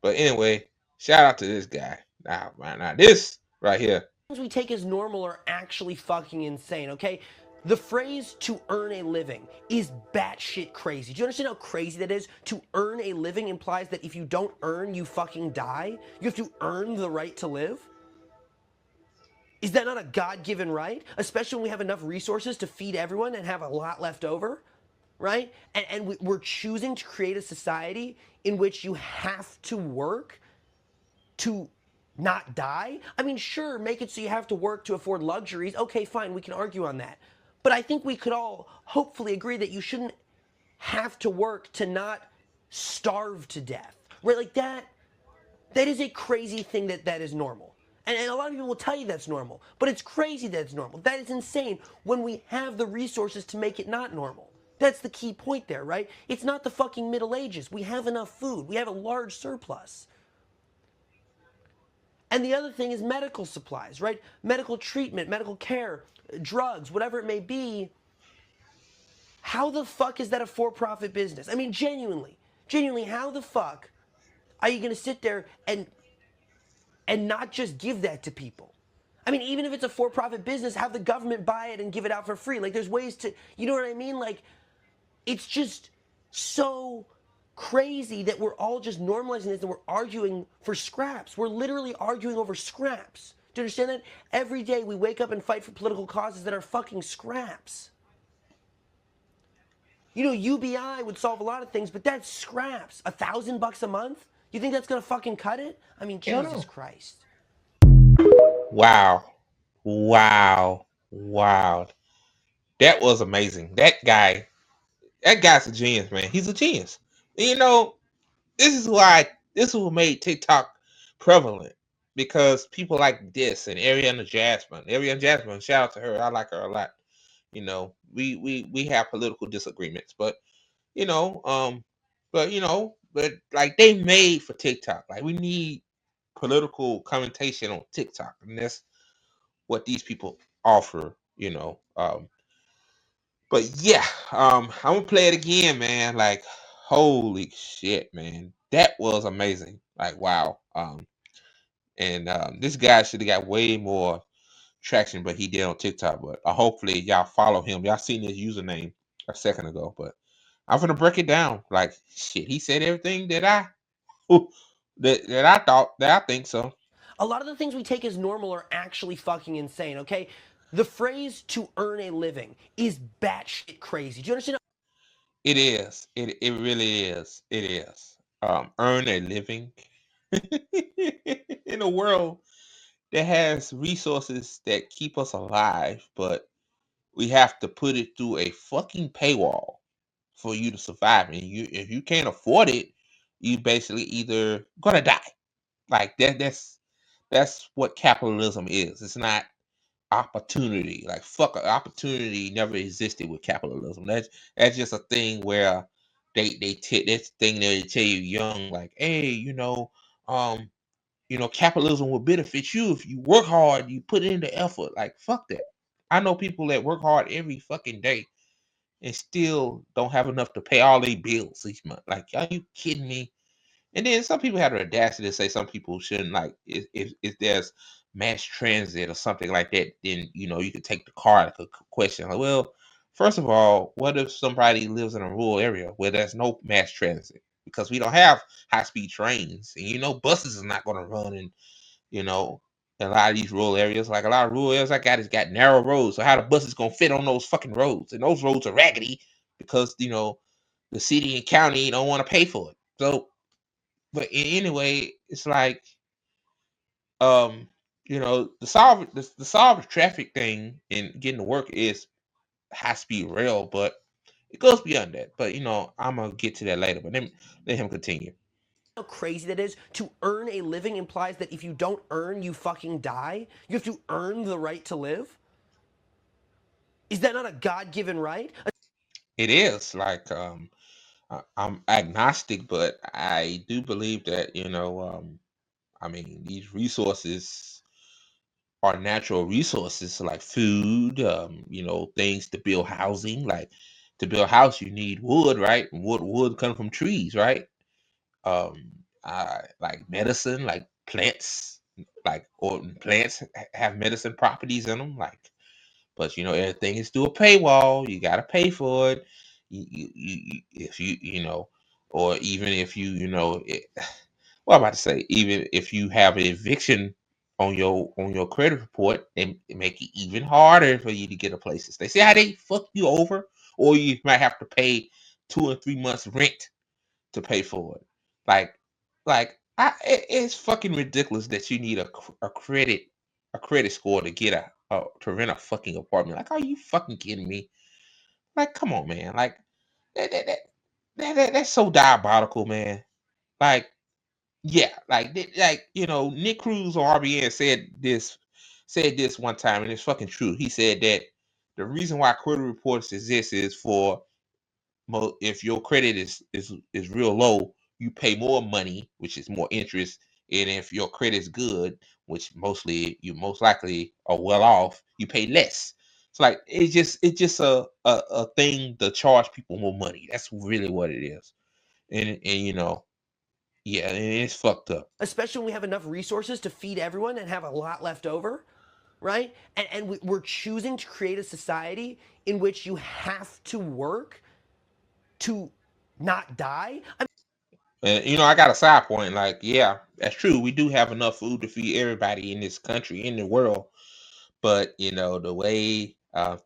But anyway, shout out to this guy. Now this right here. We take as normal are actually fucking insane, okay? The phrase to earn a living is batshit crazy. Do you understand how crazy that is? To earn a living implies that if you don't earn, you fucking die. You have to earn the right to live. Is that not a God given right? Especially when we have enough resources to feed everyone and have a lot left over, right? And we're choosing to create a society in which you have to work to not die? I mean, sure, make it so you have to work to afford luxuries. Okay, fine, we can argue on that. But I think we could all hopefully agree that you shouldn't have to work to not starve to death. Right? Like that is a crazy thing that is normal. And a lot of people will tell you that's normal, but it's crazy that it's normal. That is insane when we have the resources to make it not normal. That's the key point there, right? It's not the fucking Middle Ages. We have enough food. We have a large surplus. And the other thing is medical supplies, right? Medical treatment, medical care, drugs, whatever it may be. How the fuck is that a for profit business? I mean, genuinely, how the fuck are you going to sit there and not just give that to people? I mean, even if it's a for profit business, have the government buy it and give it out for free. Like, there's ways to, you know what I mean? Like, it's just so crazy that we're all just normalizing this and we're arguing for scraps. We're literally arguing over scraps. Do you understand that? Every day we wake up and fight for political causes that are fucking scraps. You know, UBI would solve a lot of things, but that's scraps. $1,000 a month? You think that's gonna fucking cut it? I mean, Hell Jesus no. Christ. Wow. Wow. Wow. That was amazing. That guy's a genius, man. He's a genius. And this is why this is what made TikTok prevalent. Because people like this and Ariana Jasmine. Ariana Jasmine, shout out to her. I like her a lot. We have political disagreements, but you know, um, but like they made for TikTok. Like we need political commentation on TikTok, and that's what these people offer. But yeah, I'm gonna play it again, man. Like, holy shit, man, that was amazing. Like, wow. And this guy should have got way more traction, but he did on TikTok. But hopefully, y'all follow him. Y'all seen his username a second ago, but I'm gonna break it down. Like, shit, he said everything that I thought that I think so. A lot of the things we take as normal are actually fucking insane, okay? The phrase to earn a living is batshit crazy. Do you understand? It is. It really is. It is. Earn a living in a world that has resources that keep us alive, but we have to put it through a fucking paywall for you to survive. And if you can't afford it, you basically either gonna die. Like that's what capitalism is. It's not opportunity. Like fuck, opportunity never existed with capitalism. That's just a thing where that's the thing they tell you young, like, hey, um, capitalism will benefit you if you work hard, you put in the effort. Like fuck that. I know people that work hard every fucking day and still don't have enough to pay all their bills each month. Like, are you kidding me? And then some people have the audacity to say some people shouldn't, like, if there's mass transit or something like that, then you could take the car. Like a question, like, well, first of all, what if somebody lives in a rural area where there's no mass transit because we don't have high speed trains, and buses is not going to run, and you know in a lot of these rural areas, like a lot of rural areas I got, is got narrow roads. So how the buses gonna fit on those fucking roads? And those roads are raggedy because the city and county don't want to pay for it. So, but anyway, it's like, um, the solve the traffic thing and getting to work is high speed rail, but it goes beyond that. But I'm gonna get to that later. But let him continue. How crazy that is? To earn a living implies that if you don't earn, you fucking die. You have to earn the right to live. Is that not a God given right? It is like, I'm agnostic, but I do believe that I mean, these resources are natural resources like food, things to build housing. Like, to build a house, you need wood, right? Wood comes from trees, right? Um, like medicine, like plants, like or plants have medicine properties in them, like. But everything is through a paywall. You gotta pay for it. If or even if well, I'm about to say, even if you have an eviction on your credit report, they make it even harder for you to get a place to stay. See how they fuck you over, or you might have to pay 2 or 3 months rent to pay for it. Like, it's fucking ridiculous that you need a credit score to get to rent a fucking apartment. Like, are you fucking kidding me? Like, come on, man. Like, that, that, that, that's so diabolical, man. Like, yeah, like Nick Cruz on RBN said this one time, and it's fucking true. He said that the reason why credit reports exist is for if your credit is real low, you pay more money, which is more interest, and if your credit's good, which mostly you most likely are well off, you pay less. It's like it's just a thing to charge people more money. That's really what it is, and yeah, and it's fucked up. especially when we have enough resources to feed everyone and have a lot left over, right? And we're choosing to create a society in which you have to work to not die. And I got a side point. Like, yeah, that's true. We do have enough food to feed everybody in this country, in the world. But the way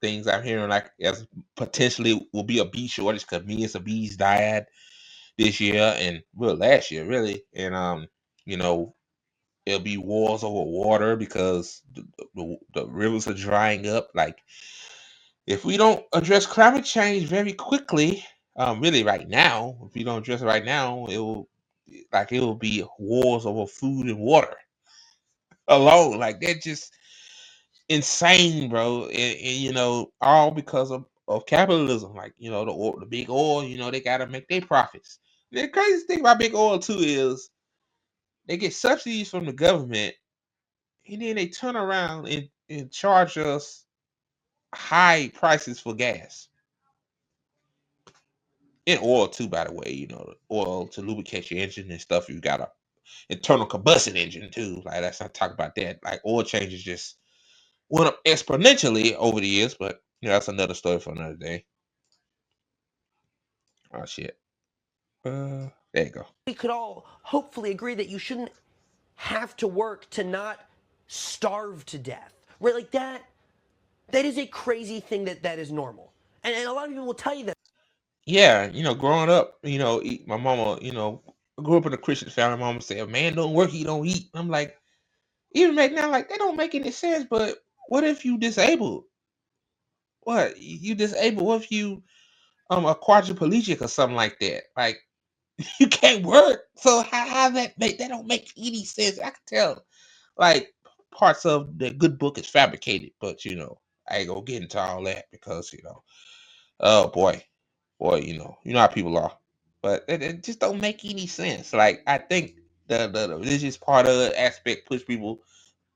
things I'm hearing, like as potentially will be a bee shortage because millions of bees died this year and well last year really, and you know it'll be wars over water because the rivers are drying up. Like if we don't address climate change very quickly, really right now, if we don't address it right now, it will be wars over food and water alone. Like that just insane, bro. And all because of capitalism. Like the big oil, they gotta make their profits. The crazy thing about big oil too is they get subsidies from the government, and then they turn around and charge us high prices for gas and oil too. By the way, oil to lubricate your engine and stuff. You got a internal combustion engine too. Like let's not talk about that. Like oil changes just went up exponentially over the years, but that's another story for another day. Oh shit. There you go. We could all hopefully agree that you shouldn't have to work to not starve to death, right? Like that is a crazy thing that is normal. And a lot of people will tell you that. Yeah, growing up, my mama, I grew up in a Christian family. Mama said, "Man, don't work, you don't eat." I'm like, even back now, like that don't make any sense. But what if you disabled? What you disabled? What if you a quadriplegic or something like that? Like you can't work. So how that don't make any sense. I can tell like parts of the good book is fabricated, but I ain't gonna get into all that because oh boy, you know how people are, but it just don't make any sense. Like I think the religious part of the aspect push people.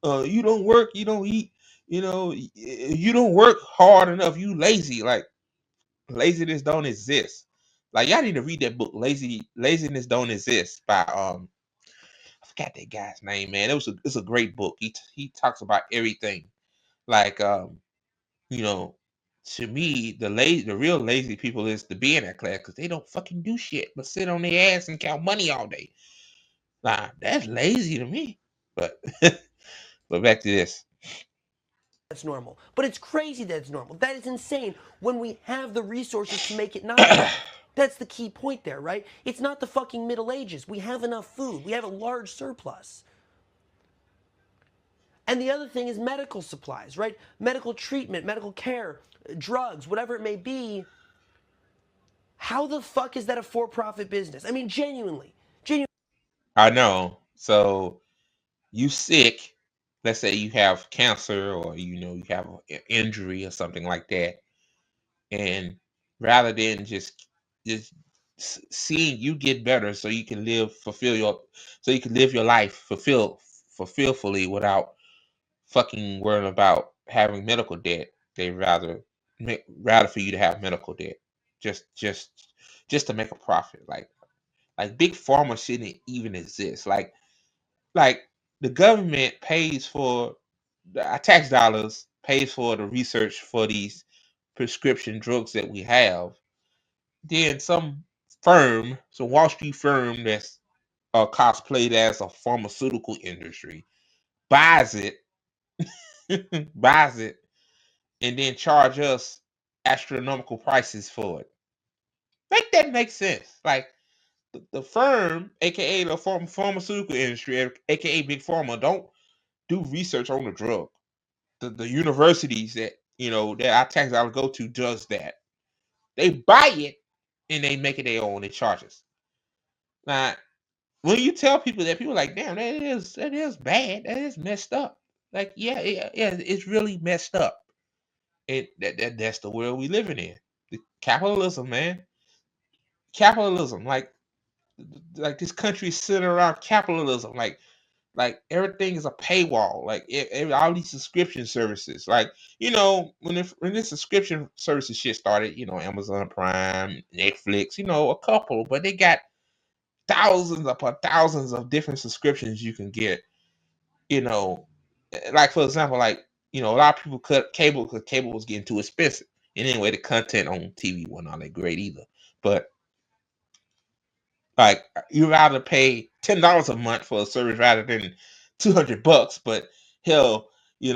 You don't work, you don't eat. You don't work hard enough. You lazy. Like laziness don't exist. Like y'all need to read that book, Laziness Don't Exist by I forgot that guy's name, man. It's a great book. He talks about everything. Like you know, to me, the real lazy people is to be in that class because they don't fucking do shit but sit on their ass and count money all day. Nah, that's lazy to me. But but back to this. That's normal. But it's crazy that it's normal. That is insane when we have the resources to make it not normal. That's the key point there, right? It's not the fucking Middle Ages. We have enough food. We have a large surplus. And the other thing is medical supplies, right? Medical treatment, medical care, drugs, whatever it may be. How the fuck is that a for-profit business? I mean, genuinely. I know. So you sick, let's say you have cancer or you have an injury or something like that, and rather than just seeing you get better so you can so you can live your life fulfillfully without fucking worrying about having medical debt, they rather for you to have medical debt just just just to make a profit. Like Like big pharma shouldn't even exist. Like the government pays for our tax dollars pays for the research for these prescription drugs that we have. Then some Wall Street firm that's cosplayed as a pharmaceutical industry, buys it, buys it, and then charge us astronomical prices for it. Make that make sense? Like the firm, aka the pharmaceutical industry, aka big pharma, don't do research on the drug. The universities that that our tax dollars go to does that. They buy it and they make it their own. They charge us. Now, when you tell people that, people are like, damn, that is bad. That is messed up. Like, yeah, it's really messed up. That's the world we living in. The capitalism, man. Capitalism. Like this country is centered around capitalism. Like everything is a paywall. Like all these subscription services. Like when this subscription services shit started, Amazon Prime, Netflix, a couple, but they got thousands upon thousands of different subscriptions you can get. You know, like for example, a lot of people cut cable because cable was getting too expensive. And anyway, the content on TV wasn't all that great either. But like you rather pay $10 a month for a service rather than $200. But hell, you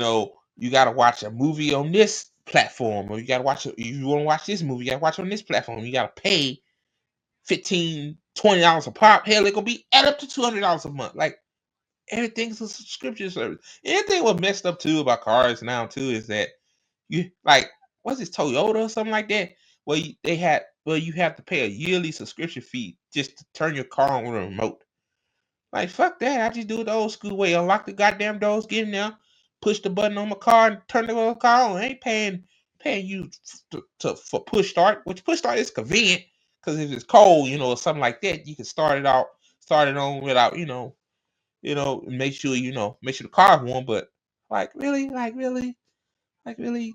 gotta watch a movie on this platform, or you gotta watch you want to watch this movie, you gotta watch on this platform. You gotta pay 15 $20 a pop. Hell, it gonna be add up to $200 a month. Like everything's a subscription service. Anything what messed up too about cars now too is that you like what's this Toyota or something like that where you have to pay a yearly subscription fee just to turn your car on with a remote. Like fuck that. I just do it the old school way. Unlock the goddamn doors, get in there, push the button on my car, and turn the car on. I ain't paying you for push start, which push start is convenient because if it's cold, or something like that, you can start it on without make sure the car's warm. But really,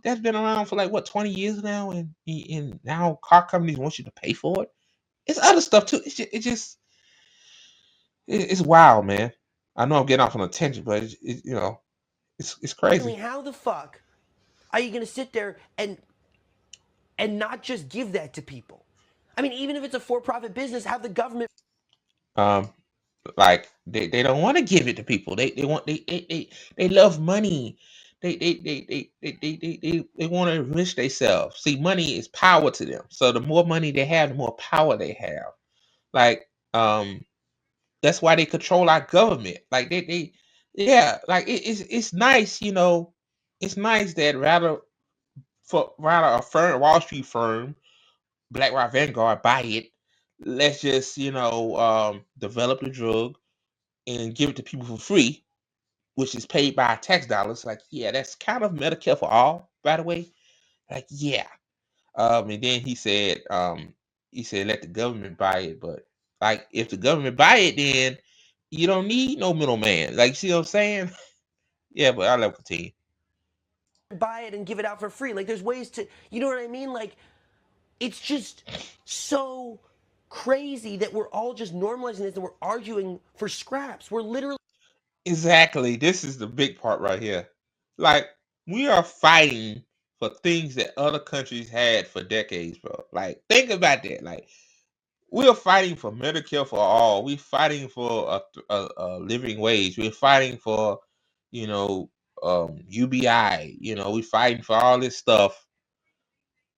that's been around for like what 20 years now, and now car companies want you to pay for it. It's other stuff too. It's wild, man. I know I'm getting off on a tangent, but it's crazy. How the fuck are you going to sit there and not just give that to people? I mean, even if it's a for-profit business, have the government. Um, like they don't want to give it to people. They love money. They want to enrich themselves. See, money is power to them. So the more money they have, the more power they have. Like that's why they control our government. Like yeah, like it's nice, it's nice that rather a firm, Wall Street firm, BlackRock Vanguard, buy it. Let's just develop the drug and give it to people for free, which is paid by our tax dollars. Like, yeah, that's kind of Medicare for all, by the way. Like, yeah. And then he said let the government buy it, but like if the government buy it, then you don't need no middleman. Like, see what I'm saying? Yeah, but I'll let continue. Buy it and give it out for free. Like, there's ways to, you know what I mean? Like, it's just so crazy that we're all just normalizing this and we're arguing for scraps. We're literally. Exactly. This is the big part right here. Like, we are fighting for things that other countries had for decades, bro. Like, think about that. Like, we're fighting for Medicare for all. We're fighting for a living wage. We're fighting for, you know, UBI. We're fighting for all this stuff,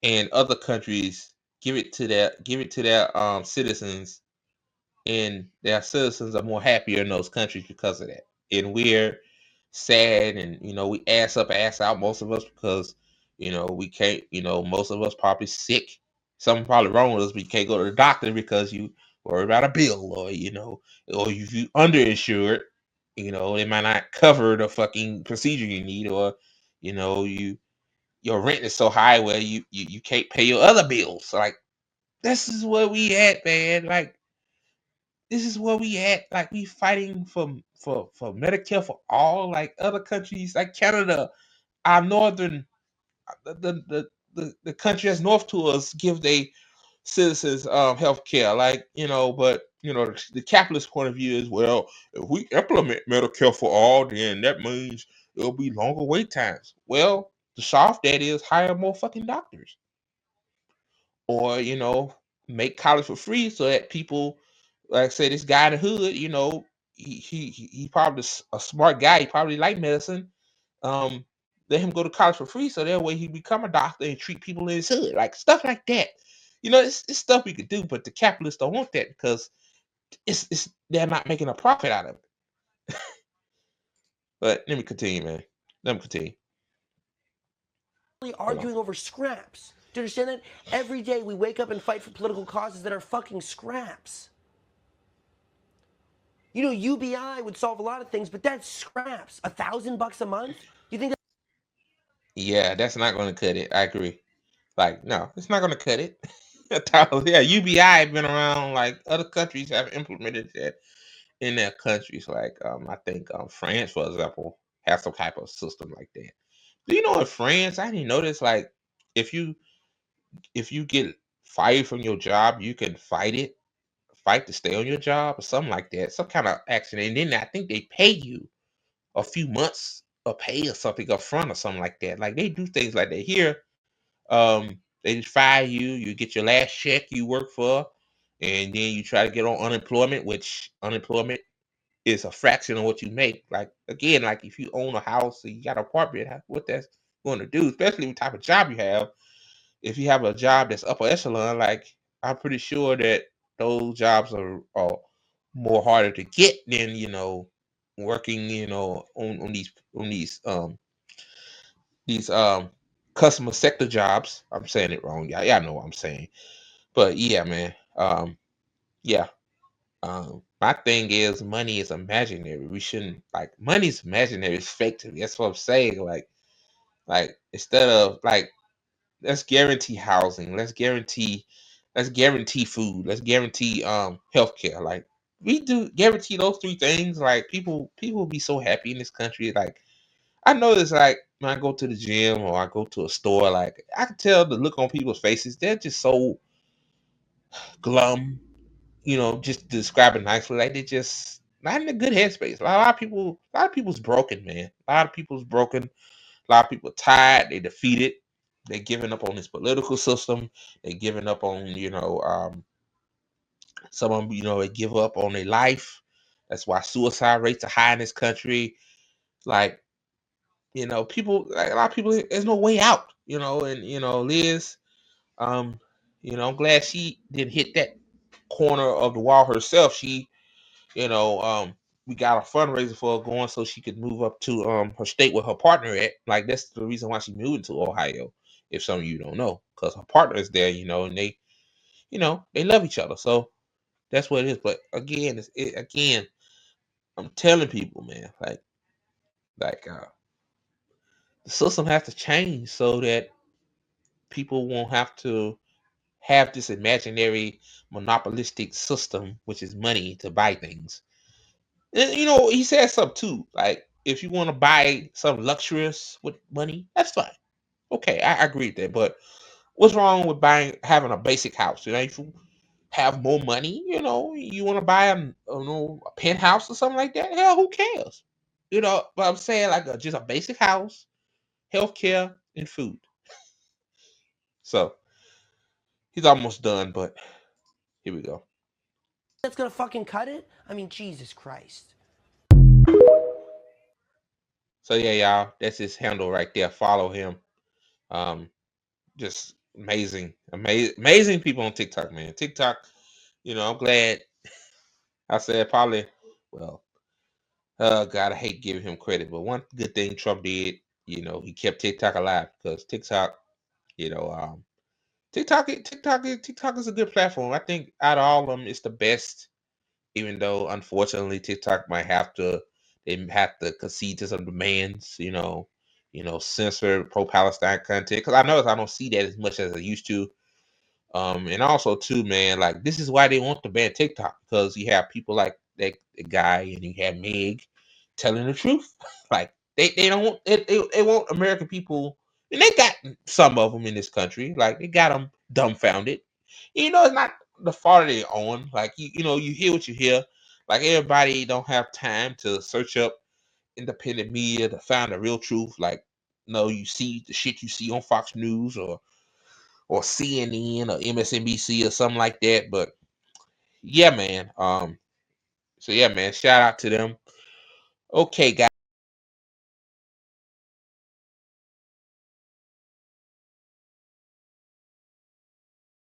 and other countries give it to their citizens, and their citizens are more happier in those countries because of that. And we're sad, and we ass up, ass out, most of us, because we can't. Most of us probably sick. Something probably wrong with us, but you can't go to the doctor because you worry about a bill, or if you underinsured, they might not cover the fucking procedure you need, or your rent is so high where you can't pay your other bills. So, like, this is where we at, man. Like, this is where we at. Like, we fighting for Medicare for all, like other countries, like Canada, our northern, the country that's north to us, give their citizens health care. Like, but the capitalist point of view is, well, if we implement Medicare for all, then that means it'll be longer wait times. Well, to solve that is hire more fucking doctors, or make college for free so that people, like I said, this guy in the hood, he probably a smart guy. He probably like medicine. Um, Let him go to college for free so that way he become a doctor and treat people in his hood, like stuff like that. It's stuff we could do, but the capitalists don't want that because it's they're not making a profit out of it. But let me continue, man. Let me continue. Hold on. arguing over scraps. Do you understand that? Every day we wake up and fight for political causes that are fucking scraps. UBI would solve a lot of things, but that's scraps. $1,000 a month? You think Yeah, that's not going to cut it. I agree. Like, no, it's not going to cut it. Yeah, UBI been around. Like other countries have implemented that in their countries. Like, I think France, for example, has some type of system like that. Do you know in France? I didn't notice. Like, if you get fired from your job, you can fight to stay on your job or something like that, some kind of action, and then I think they pay you a few months of pay or something up front or something like that. Like they do things like that here. They just fire you, you get your last check you work for, and then you try to get on unemployment, which unemployment is a fraction of what you make. Like again, like if you own a house or you got an apartment, what that's going to do, especially the type of job you have. If you have a job that's upper echelon, like I'm pretty sure that those jobs are more harder to get than working on these customer sector jobs. I'm saying it wrong. Yeah, I know what I'm saying. But yeah, man. Yeah. My thing is money is imaginary. We shouldn't like money's imaginary. It's fake to me. That's what I'm saying. Like instead of like let's guarantee housing. Let's guarantee food. Let's guarantee healthcare. Like we do guarantee those three things. Like people will be so happy in this country. Like I notice like when I go to the gym or I go to a store, like I can tell the look on people's faces. They're just so glum. Just to describe it nicely. Like they just not in a good headspace. A lot of people's broken, man. A lot of people's broken. A lot of people tired. They defeated. They giving up on this political system. They giving up on some of them. They give up on their life. That's why suicide rates are high in this country. Like people, like a lot of people, there's no way out. And Liz, um, I'm glad she didn't hit that corner of the wall herself. You know, um, we got a fundraiser for her going so she could move up to her state with her partner at. Like that's the reason why she moved to Ohio. If some of you don't know, because her partner is there, and they love each other. So that's what it is. But again, again, I'm telling people, man, like the system has to change so that people won't have to have this imaginary monopolistic system, which is money to buy things. And, he said something too. Like, if you want to buy some luxurious with money, that's fine. Okay, I agree with that. But what's wrong with having a basic house? If you have more money, you want to buy a penthouse or something like that. Hell, who cares? But I'm saying like just a basic house, healthcare, and food. So he's almost done, but here we go. that's gonna fucking cut it? I mean, Jesus Christ. So yeah, y'all, that's his handle right there. Follow him. Um, just amazing people on TikTok, man. TikTok, I'm glad I said probably. Well, God, I hate giving him credit, but one good thing Trump did, he kept TikTok alive because TikTok, you know, um, TikTok is a good platform. I think out of all of them, it's the best. Even though unfortunately TikTok might have to concede to some demands, censor pro-Palestine content. Because I notice I don't see that as much as I used to. And also too, man, like this is why they want to ban TikTok because you have people like that guy and you have Meg telling the truth. Like they don't want they want American people, and they got some of them in this country. Like they got them dumbfounded. It's not. the fault they own. Like you hear what you hear. Like everybody don't have time to search up independent media to find the real truth. Like no, you see the shit you see on Fox News or CNN or MSNBC or something like that. But yeah, man. So yeah, man. Shout out to them. Okay, guys.